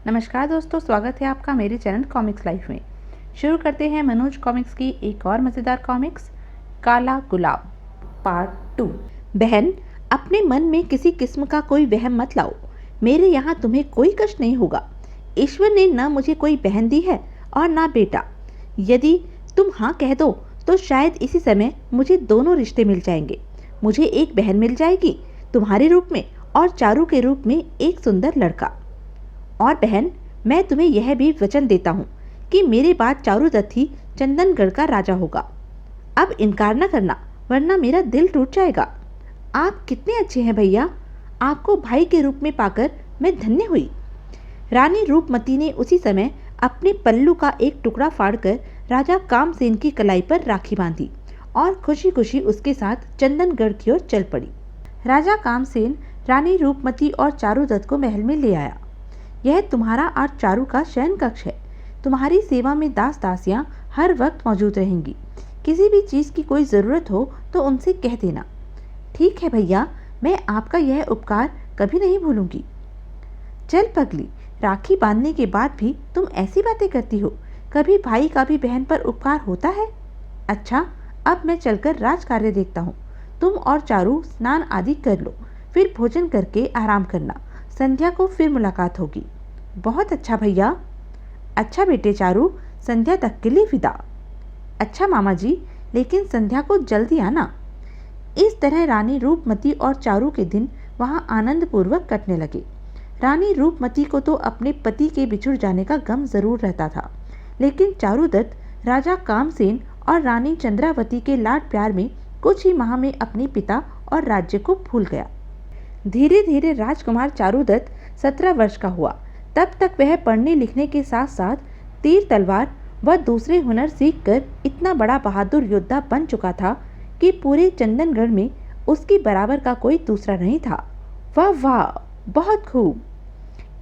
नमस्कार दोस्तों, स्वागत है आपका मेरे चैनल कॉमिक्स लाइफ में। शुरू करते हैं मनोज कॉमिक्स की एक और मज़ेदार कॉमिक्स, काला गुलाब पार्ट 2। बहन, अपने मन में किसी किस्म का कोई वहम मत लाओ। मेरे यहाँ तुम्हें कोई कष्ट नहीं होगा। ईश्वर ने न मुझे कोई बहन दी है और ना बेटा। यदि तुम हाँ कह दो तो शायद इसी समय मुझे दोनों रिश्ते मिल जाएंगे। मुझे एक बहन मिल जाएगी तुम्हारे रूप में और चारू के रूप में एक सुंदर लड़का। और बहन, मैं तुम्हें यह भी वचन देता हूँ कि मेरे बाद चारूदत्त ही चंदनगढ़ का राजा होगा। अब इनकार न करना, वरना मेरा दिल टूट जाएगा। आप कितने अच्छे हैं भैया, आपको भाई के रूप में पाकर मैं धन्य हुई। रानी रूपमती ने उसी समय अपने पल्लू का एक टुकड़ा फाड़कर राजा कामसेन की कलाई पर राखी बांधी और खुशी खुशी उसके साथ चंदनगढ़ की ओर चल पड़ी। राजा कामसेन रानी रूपमती और चारूदत्त को महल में ले आया। यह तुम्हारा और चारू का शयन कक्ष है। तुम्हारी सेवा में दास दासियां हर वक्त मौजूद रहेंगी। किसी भी चीज़ की कोई ज़रूरत हो तो उनसे कह देना। ठीक है भैया, मैं आपका यह उपकार कभी नहीं भूलूंगी। चल पगली, राखी बांधने के बाद भी तुम ऐसी बातें करती हो। कभी भाई का भी बहन पर उपकार होता है। अच्छा, अब मैं चलकर राज कार्य देखता हूँ। तुम और चारू स्नान आदि कर लो, फिर भोजन करके आराम करना। संध्या को फिर मुलाकात होगी। बहुत अच्छा भैया। अच्छा बेटे चारू, संध्या तक के लिए विदा। अच्छा मामा जी, लेकिन संध्या को जल्दी आना। इस तरह रानी रूपमती और चारू के दिन वहाँ आनंद पूर्वक कटने लगे। रानी रूपमती को तो अपने पति के बिछुड़ जाने का गम जरूर रहता था, लेकिन चारूदत्त राजा कामसेन और रानी चंद्रावती के लाड प्यार में कुछ ही माह में अपने पिता और राज्य को भूल गया। धीरे धीरे राजकुमार चारूदत्त 17 वर्ष का हुआ। तब तक वह पढ़ने लिखने के साथ साथ तीर तलवार व दूसरे हुनर सीखकर इतना बड़ा बहादुर योद्धा बन चुका था कि पूरे चंदनगढ़ में उसकी बराबर का कोई दूसरा नहीं था। वाह वाह, बहुत खूब।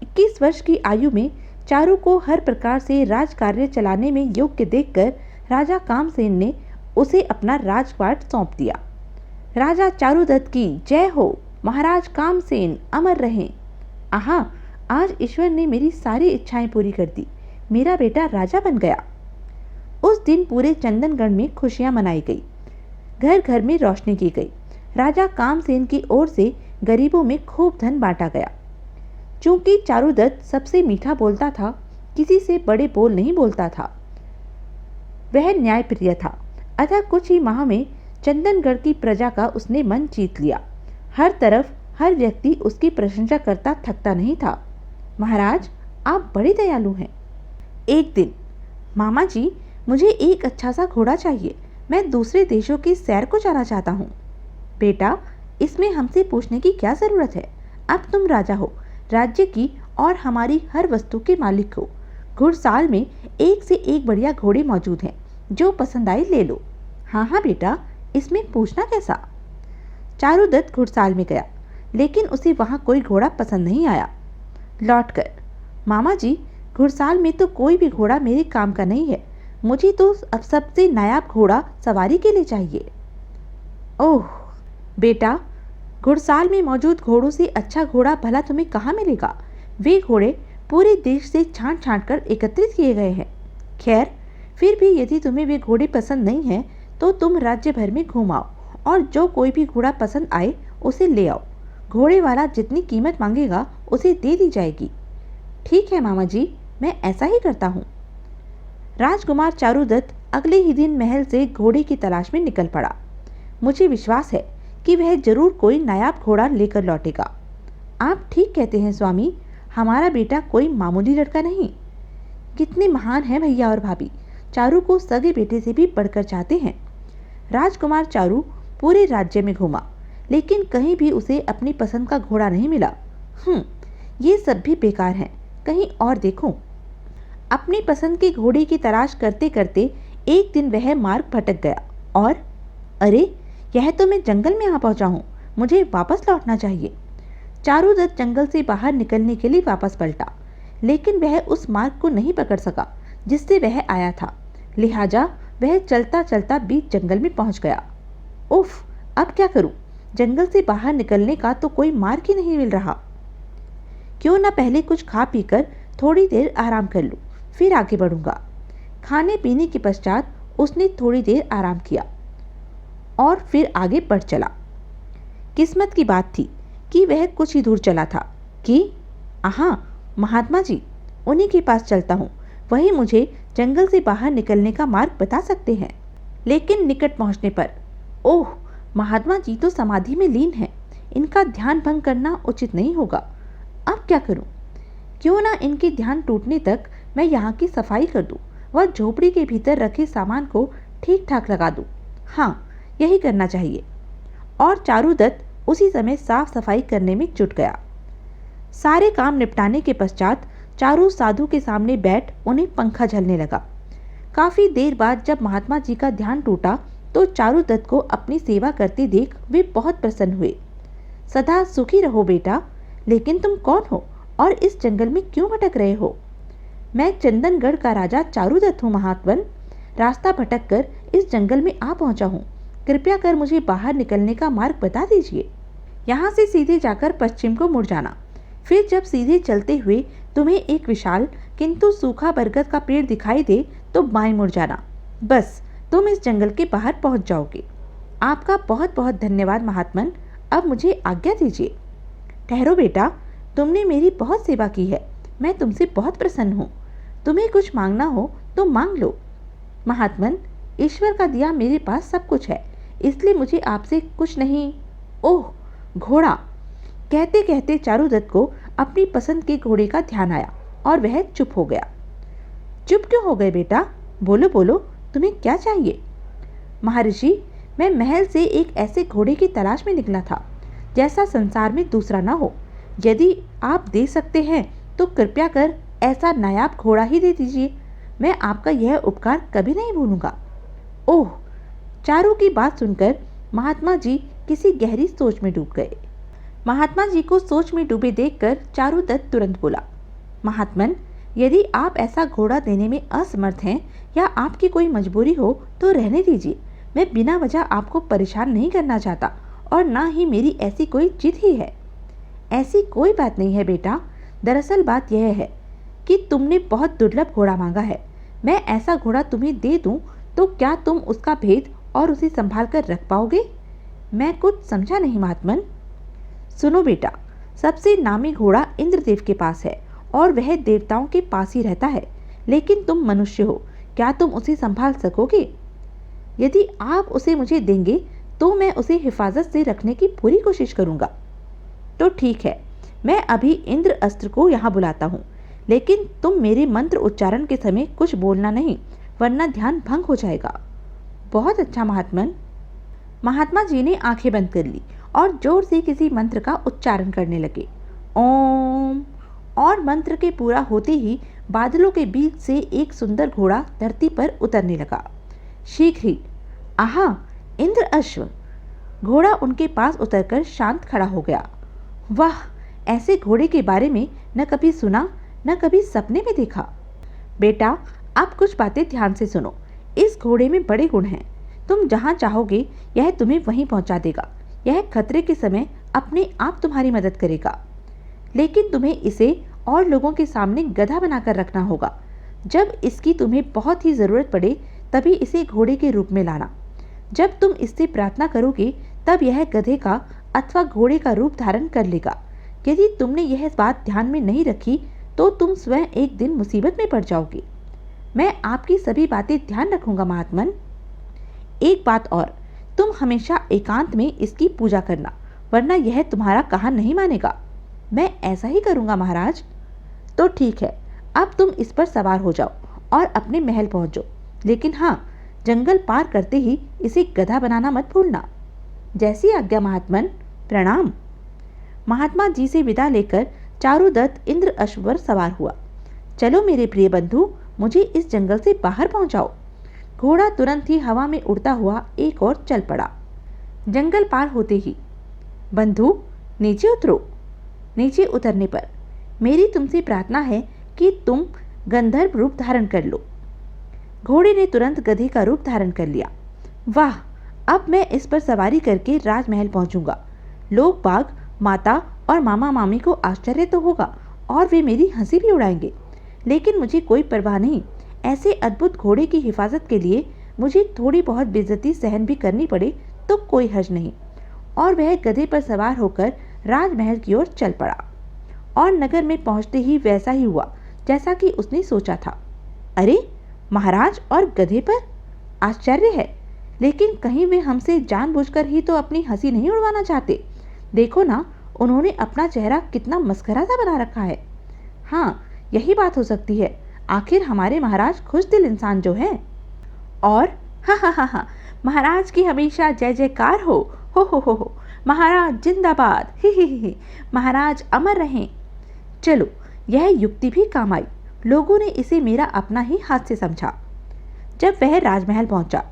21 वर्ष की आयु में चारू को हर प्रकार से राज कार्य चलाने में योग्य देखकर राजा कामसेन ने उसे अपना राजपाट सौंप दिया। राजा चारूदत्त की जय हो। महाराज कामसेन अमर रहें। आहा, आज ईश्वर ने मेरी सारी इच्छाएं पूरी कर दी। मेरा बेटा राजा बन गया। उस दिन पूरे चंदनगढ़ में खुशियां मनाई गई। घर घर में रोशनी की गई। राजा कामसेन की ओर से गरीबों में खूब धन बांटा गया। चूंकि चारूदत्त सबसे मीठा बोलता था, किसी से बड़े बोल नहीं बोलता था, वह न्यायप्रिय था, अतः कुछ ही माह में चंदनगढ़ की प्रजा का उसने मन जीत लिया। हर तरफ हर व्यक्ति उसकी प्रशंसा करता थकता नहीं था। महाराज, आप बड़े दयालु हैं। एक दिन, मामा जी, मुझे एक अच्छा सा घोड़ा चाहिए। मैं दूसरे देशों की सैर को जाना चाहता हूँ। बेटा, इसमें हमसे पूछने की क्या ज़रूरत है। अब तुम राजा हो, राज्य की और हमारी हर वस्तु के मालिक हो। घुड़साल में एक से एक बढ़िया घोड़े मौजूद हैं। जो पसंद आए ले लो। हाँ हाँ बेटा, इसमें पूछना कैसा। चारूदत्त घुड़साल में गया, लेकिन उसे वहाँ कोई घोड़ा पसंद नहीं आया। लौटकर, मामा जी, घुड़साल में तो कोई भी घोड़ा मेरे काम का नहीं है। मुझे तो अब सबसे नायाब घोड़ा सवारी के लिए चाहिए। ओह बेटा, घुड़साल में मौजूद घोड़ों से अच्छा घोड़ा भला तुम्हें कहाँ मिलेगा। वे घोड़े पूरे देश से छांट छांट कर एकत्रित किए गए हैं। खैर, फिर भी यदि तुम्हें वे घोड़े पसंद नहीं हैं तो तुम राज्य भर में घूमाओ और जो कोई भी घोड़ा पसंद आए उसे ले आओ। घोड़े वाला जितनी कीमत मांगेगा उसे दे दी जाएगी। ठीक है मामा जी, मैं ऐसा ही करता हूँ। राजकुमार चारूदत्त अगले ही दिन महल से घोड़े की तलाश में निकल पड़ा। मुझे विश्वास है कि वह जरूर कोई नायाब घोड़ा लेकर लौटेगा। आप ठीक कहते हैं स्वामी, हमारा बेटा कोई मामूली लड़का नहीं। कितने महान हैं भैया और भाभी, चारू को सगे बेटे से भी बढ़कर चाहते हैं। राजकुमार चारू पूरे राज्य में घूमा, लेकिन कहीं भी उसे अपनी पसंद का घोड़ा नहीं मिला। ये सब भी बेकार हैं, कहीं और देखूं। अपनी पसंद के घोड़े की तलाश करते करते एक दिन वह मार्ग भटक गया और अरे, यह तो मैं जंगल में आ पहुंचा हूँ। मुझे वापस लौटना चाहिए। चारूदत्त जंगल से बाहर निकलने के लिए वापस पलटा, लेकिन वह उस मार्ग को नहीं पकड़ सका जिससे वह आया था। लिहाजा वह चलता चलता बीच जंगल में पहुंच गया। उफ, अब क्या करूं? जंगल से बाहर निकलने का तो कोई मार्ग ही नहीं मिल रहा। क्यों न पहले कुछ खा पीकर थोड़ी देर आराम कर लूँ, फिर आगे बढ़ूंगा। खाने पीने के पश्चात उसने थोड़ी देर आराम किया और फिर आगे बढ़ चला। किस्मत की बात थी कि वह कुछ ही दूर चला था कि महात्मा जी, उन्हीं के पास चलता हूँ, वही मुझे जंगल से बाहर निकलने का मार्ग बता सकते हैं। लेकिन निकट पहुँचने पर ओह, महात्मा जी तो समाधि में लीन हैं, इनका ध्यान भंग करना उचित नहीं होगा। अब क्या करूं? क्यों ना इनके ध्यान टूटने तक मैं यहाँ की सफाई कर दूं व झोपड़ी के भीतर रखे सामान को ठीक ठाक लगा दूं। हाँ, यही करना चाहिए। और चारुदत्त उसी समय साफ सफाई करने में जुट गया। सारे काम निपटाने के पश्चात चारू साधु के सामने बैठ उन्हें पंखा झलने लगा। काफी देर बाद जब महात्मा जी का ध्यान टूटा तो चारुदत्त को अपनी सेवा करते देख वे बहुत प्रसन्न हुए। सदा सुखी रहो बेटा। लेकिन तुम कौन हो और इस जंगल में क्यों भटक रहे हो? मैं चंदनगढ़ का राजा चारुदत्त हूँ महात्मन। रास्ता भटक कर इस जंगल में आ पहुंचा हूँ। कृपया कर मुझे बाहर निकलने का मार्ग बता दीजिए। यहाँ से सीधे जाकर पश्चिम को मुड़ जाना। फिर जब सीधे चलते हुए तुम्हें एक विशाल किंतु सूखा बरगद का पेड़ दिखाई दे तो बाएं मुड़ जाना। बस तुम इस जंगल के बाहर पहुंच जाओगे। आपका बहुत बहुत धन्यवाद महात्मन। अब मुझे आज्ञा दीजिए। ठहरो बेटा, तुमने मेरी बहुत सेवा की है, मैं तुमसे बहुत प्रसन्न हूँ। तुम्हें कुछ मांगना हो तो मांग लो। महात्मन, ईश्वर का दिया मेरे पास सब कुछ है, इसलिए मुझे आपसे कुछ नहीं। ओह, घोड़ा! कहते कहते चारुदत्त को अपनी पसंद के घोड़े का ध्यान आया और वह चुप हो गया। चुप क्यों हो गए बेटा? बोलो बोलो, तुम्हें क्या चाहिए? महर्षि, मैं महल से एक ऐसे घोड़े की तलाश में निकला था जैसा संसार में दूसरा ना हो। यदि आप दे सकते हैं तो कृपया कर ऐसा नायाब घोड़ा ही दे दीजिए। मैं आपका यह उपकार कभी नहीं भूलूंगा। ओह! चारू की बात सुनकर महात्मा जी किसी गहरी सोच में डूब गए। महात्मा जी को सोच में डूबे देखकर चारुदत्त तुरंत बोला, महात्मन, यदि आप ऐसा घोड़ा देने में असमर्थ हैं या आपकी कोई मजबूरी हो तो रहने दीजिए। मैं बिना वजह आपको परेशान नहीं करना चाहता और ना ही मेरी ऐसी कोई जिद ही है। ऐसी कोई बात नहीं है बेटा। दरअसल बात यह है कि तुमने बहुत दुर्लभ घोड़ा मांगा है। मैं ऐसा घोड़ा तुम्हें दे दूं तो क्या तुम उसका भेद और उसे संभाल कर रख पाओगे? मैं कुछ समझा नहीं महात्मन। सुनो बेटा, सबसे नामी घोड़ा इंद्रदेव के पास है और वह देवताओं के पास ही रहता है। लेकिन तुम मनुष्य हो, क्या तुम उसे संभाल सकोगे? यदि आप उसे मुझे देंगे तो मैं उसे हिफाजत से रखने की पूरी कोशिश करूंगा। तो ठीक है, मैं अभी इंद्र अस्त्र को यहाँ बुलाता हूँ, लेकिन तुम मेरे मंत्र उच्चारण के समय कुछ बोलना नहीं, वरना ध्यान भंग हो जाएगा। बहुत अच्छा महात्मन। महात्मा जी ने आंखें बंद कर ली और जोर से किसी मंत्र का उच्चारण करने लगे। ओम। और मंत्र के पूरा होते ही बादलों के बीच से एक सुंदर घोड़ा धरती पर उतरने लगा। शीघ्र ही आहा, इंद्र अश्व! घोड़ा उनके पास उतरकर शांत खड़ा हो गया। वाह, ऐसे घोड़े के बारे में न कभी सुना न कभी सपने में देखा। बेटा, अब कुछ बातें ध्यान से सुनो। इस घोड़े में बड़े गुण हैं। तुम जहाँ चाहोगे यह तुम्हें वहीं पहुँचा देगा। यह खतरे के समय अपने आप तुम्हारी मदद करेगा। लेकिन तुम्हें इसे और लोगों के सामने गधा बनाकर रखना होगा। जब इसकी तुम्हें बहुत ही ज़रूरत पड़े तभी इसे घोड़े के रूप में लाना। जब तुम इससे प्रार्थना करोगे तब यह गधे का अथवा घोड़े का रूप धारण कर लेगा। यदि तुमने यह बात ध्यान में नहीं रखी तो तुम स्वयं एक दिन मुसीबत में पड़ जाओगे। मैं आपकी सभी बातें ध्यान रखूंगा महात्मन। एक बात और, तुम हमेशा एकांत में इसकी पूजा करना, वरना यह तुम्हारा कहा नहीं मानेगा। मैं ऐसा ही करूंगा महाराज। तो ठीक है, अब तुम इस पर सवार हो जाओ और अपने महल पहुंचो। लेकिन हाँ, जंगल पार करते ही इसे गधा बनाना मत भूलना। जैसी आज्ञा महात्मन। प्रणाम। महात्मा जी से विदा लेकर चारुदत्त इंद्र अश्व पर सवार हुआ। चलो मेरे प्रिय बंधु, मुझे इस जंगल से बाहर पहुंचाओ। घोड़ा तुरंत ही हवा में उड़ता हुआ एक और चल पड़ा। जंगल पार होते ही, बंधु नीचे उतरो। नीचे उतरने पर मेरी तुमसे प्रार्थना है कि तुम गंधर्व रूप धारण कर लो। घोड़े ने तुरंत गधे का रूप धारण कर लिया। वाह, अब मैं इस पर सवारी करके राजमहल पहुंचूंगा। लोग बाग, माता और मामा मामी को आश्चर्य तो होगा और वे मेरी हंसी भी उड़ाएंगे। लेकिन मुझे कोई परवाह नहीं। ऐसे अद्भुत घोड़े की हिफाजत के लिए मुझे थोड़ी बहुत बेइज्जती सहन भी करनी पड़े तो कोई हर्ज नहीं। और वह गधे पर सवार होकर राजमहल की ओर चल पड़ा। और नगर में पहुंचते ही वैसा ही हुआ जैसा कि उसने सोचा था। अरे, महाराज और गधे पर? आश्चर्य है, लेकिन कहीं वे हमसे जानबूझकर ही तो अपनी हंसी नहीं उड़वाना चाहते। देखो ना, उन्होंने अपना चेहरा कितना मस्खरा सा बना रखा है। हाँ, यही बात हो सकती है। आखिर हमारे महाराज खुशदिल इंसान जो है। और हा हा हा हा, महाराज की हमेशा जय जयकार हो। महाराज जिंदाबाद, ही, महाराज अमर रहें। चलो, यह युक्ति भी काम आई। लोगों ने इसे मेरा अपना ही हाथ से समझा। जब वह राजमहल पहुंचा,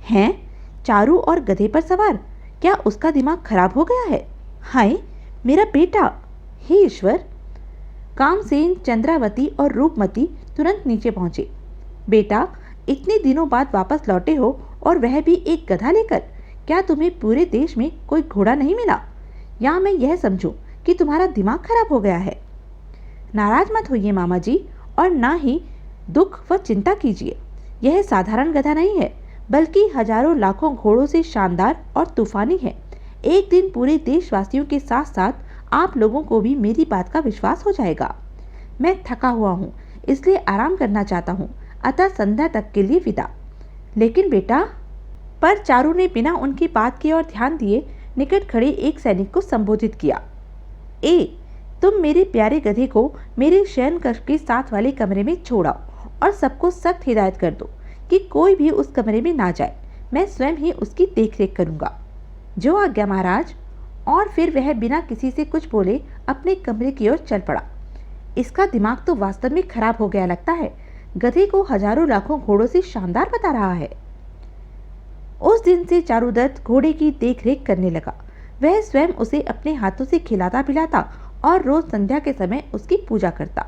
हैं, चारू और गधे पर सवार, क्या उसका दिमाग खराब हो गया है? हाय, मेरा बेटा! हे ईश्वर! कामसेन, चंद्रावती और रूपमती तुरंत नीचे पहुंचे। बेटा, इतने दिनों बाद वापस लौटे हो और वह भी एक गधा लेकर। क्या तुम्हें पूरे देश में कोई घोड़ा नहीं मिला? या मैं यह समझूं कि तुम्हारा दिमाग खराब हो गया है? नाराज मत होइए मामा जी, और ना ही दुख व चिंता कीजिए। यह साधारण गधा नहीं है, बल्कि हजारों लाखों घोड़ों से शानदार और तूफानी है। एक दिन पूरे देशवासियों के साथ साथ आप लोगों को भी मेरी बात का विश्वास हो जाएगा। मैं थका हुआ हूँ, इसलिए आराम करना चाहता हूँ, अतः संध्या तक के लिए विदा। लेकिन बेटा, पर चारू ने बिना उनकी बात की ओर ध्यान दिए निकट खड़े एक सैनिक को संबोधित किया। तुम मेरे प्यारे गधे को मेरे शयन कक्ष के साथ वाले कमरे में छोड़ाओ और सबको सख्त हिदायत कर दो कि कोई भी उस कमरे में ना जाए। मैं स्वयं ही उसकी देखरेख करूंगा। जो आज्ञा महाराज। और फिर वह बिना किसी से कुछ बोले अपने कमरे की ओर चल पड़ा। इसका दिमाग तो वास्तव में खराब हो गया लगता है। गधे को हजारों लाखों घोड़ों से शानदार बता रहा है। उस दिन से चारुदत्त घोड़े की देखरेख करने लगा। वह स्वयं उसे अपने हाथों से खिलाता पिलाता और रोज संध्या के समय उसकी पूजा करता।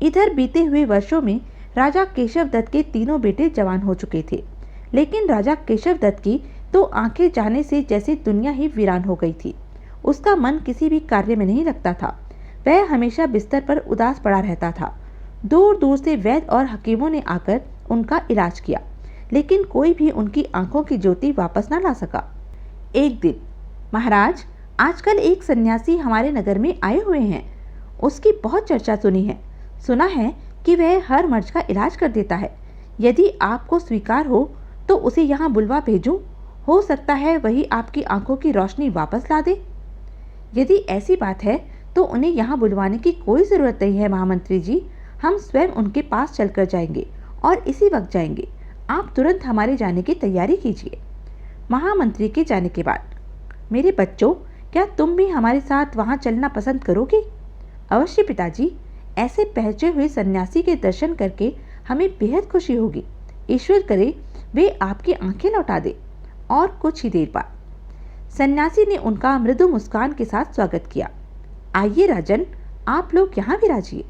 इधर बीते हुए वर्षों में राजा केशव दत्त के तीनों बेटे जवान हो चुके थे, लेकिन राजा केशव दत्त की तो आंखें जाने से जैसे दुनिया ही वीरान हो गई थी। उसका मन किसी भी कार्य में नहीं लगता था। वह हमेशा बिस्तर पर उदास पड़ा रहता था। दूर दूर से वैद्य और हकीमों ने आकर उनका इलाज किया, लेकिन कोई भी उनकी आंखों की ज्योति वापस न ला सका। एक दिन, महाराज, आजकल एक सन्यासी हमारे नगर में आए हुए हैं। उसकी बहुत चर्चा सुनी है। सुना है कि वह हर मर्ज का इलाज कर देता है। यदि आपको स्वीकार हो तो उसे यहाँ बुलवा भेजूं। हो सकता है वही आपकी आंखों की रोशनी वापस ला दे। यदि ऐसी बात है तो उन्हें यहाँ बुलवाने की कोई ज़रूरत नहीं है महामंत्री जी। हम स्वयं उनके पास चलकर जाएंगे और इसी वक्त जाएंगे। आप तुरंत हमारे जाने की तैयारी कीजिए। महामंत्री के जाने के बाद, मेरे बच्चों, क्या तुम भी हमारे साथ वहाँ चलना पसंद करोगे? अवश्य पिताजी। ऐसे पहुंचे हुए सन्यासी के दर्शन करके हमें बेहद खुशी होगी। ईश्वर करे वे आपकी आंखें लौटा दे। और कुछ ही देर बाद सन्यासी ने उनका मृदु मुस्कान के साथ स्वागत किया। आइए राजन, आप लोग यहाँ विराजिए।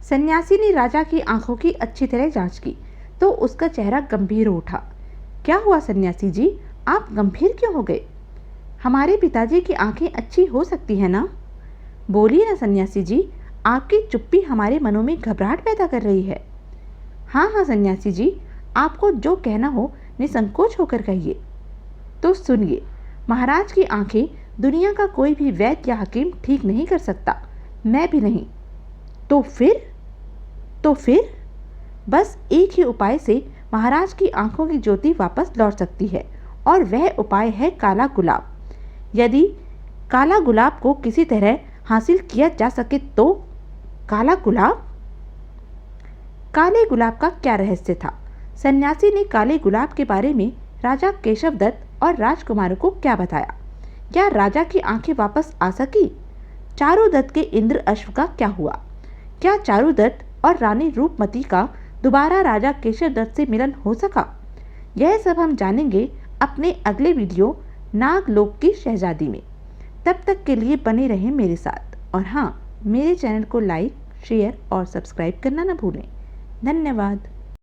सन्यासी ने राजा की आंखों की अच्छी तरह जांच की तो उसका चेहरा गंभीर हो उठा। क्या हुआ सन्यासी जी, आप गंभीर क्यों हो गए? हमारे पिताजी की आंखें अच्छी हो सकती है ना? बोलिए ना सन्यासी जी, आपकी चुप्पी हमारे मनों में घबराहट पैदा कर रही है। हाँ सन्यासी जी, आपको जो कहना हो निसंकोच होकर कहिए। तो सुनिए, महाराज की आंखें दुनिया का कोई भी वैद्य या हकीम ठीक नहीं कर सकता, मैं भी नहीं। तो फिर बस एक ही उपाय से महाराज की आंखों की ज्योति वापस लौट सकती है, और वह उपाय है काला गुलाब। यदि काला गुलाब को किसी तरह हासिल किया जा सके तो। काला गुलाब? काले गुलाब का क्या रहस्य था? सन्यासी ने काले गुलाब के बारे में राजा केशव दत्त और राजकुमारों को क्या बताया? क्या राजा की आंखें वापस आ सकी? चारुदत्त के इंद्र अश्व का क्या हुआ? क्या चारुदत्त और रानी रूपमती का दोबारा राजा केशव दत्त से मिलन हो सका? यह सब हम जानेंगे अपने अगले वीडियो नागलोक की शहजादी में। तब तक के लिए बने रहें मेरे साथ, और हाँ, मेरे चैनल को लाइक, शेयर और सब्सक्राइब करना न भूलें। धन्यवाद।